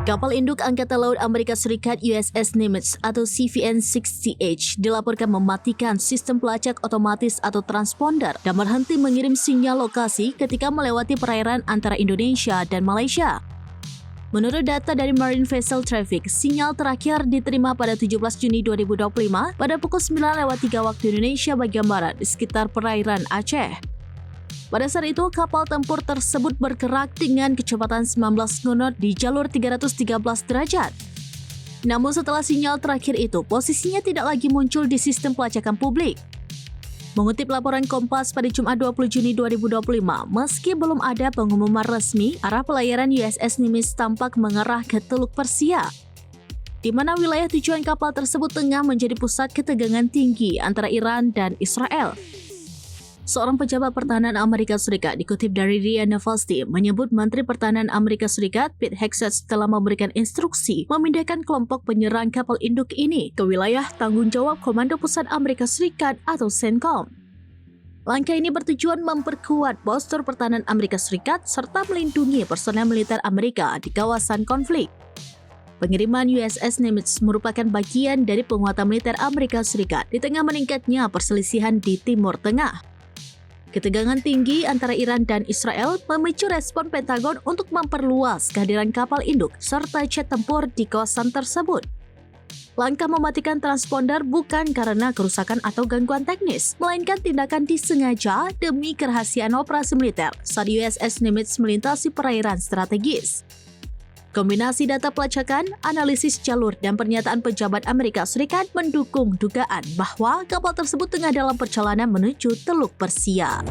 Kapal induk Angkatan Laut Amerika Serikat USS Nimitz atau CVN-60H dilaporkan mematikan sistem pelacak otomatis atau transponder dan berhenti mengirim sinyal lokasi ketika melewati perairan antara Indonesia dan Malaysia. Menurut data dari Marine Vessel Traffic, sinyal terakhir diterima pada 17 Juni 2025 pada pukul 9:03 waktu Indonesia bagian Barat di sekitar perairan Aceh. Pada saat itu, kapal tempur tersebut bergerak dengan kecepatan 19 knot di jalur 313 derajat. Namun setelah sinyal terakhir itu, posisinya tidak lagi muncul di sistem pelacakan publik. Mengutip laporan Kompas pada Jumat 20 Juni 2025, meski belum ada pengumuman resmi, arah pelayaran USS Nimitz tampak mengarah ke Teluk Persia, di mana wilayah tujuan kapal tersebut tengah menjadi pusat ketegangan tinggi antara Iran dan Israel. Seorang pejabat pertahanan Amerika Serikat dikutip dari RIA Novosti menyebut Menteri Pertahanan Amerika Serikat Pete Hegseth telah memberikan instruksi memindahkan kelompok penyerang kapal induk ini ke wilayah tanggung jawab Komando Pusat Amerika Serikat atau CENTCOM. Langkah ini bertujuan memperkuat postur pertahanan Amerika Serikat serta melindungi personel militer Amerika di kawasan konflik. Pengiriman USS Nimitz merupakan bagian dari penguatan militer Amerika Serikat di tengah meningkatnya perselisihan di Timur Tengah. Ketegangan tinggi antara Iran dan Israel memicu respon Pentagon untuk memperluas kehadiran kapal induk serta jet tempur di kawasan tersebut. Langkah mematikan transponder bukan karena kerusakan atau gangguan teknis, melainkan tindakan disengaja demi kerahasiaan operasi militer saat USS Nimitz melintasi perairan strategis. Kombinasi data pelacakan, analisis jalur, dan pernyataan pejabat Amerika Serikat mendukung dugaan bahwa kapal tersebut tengah dalam perjalanan menuju Teluk Persia.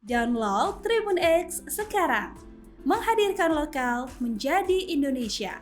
Download Tribun X sekarang. Menghadirkan lokal menjadi Indonesia.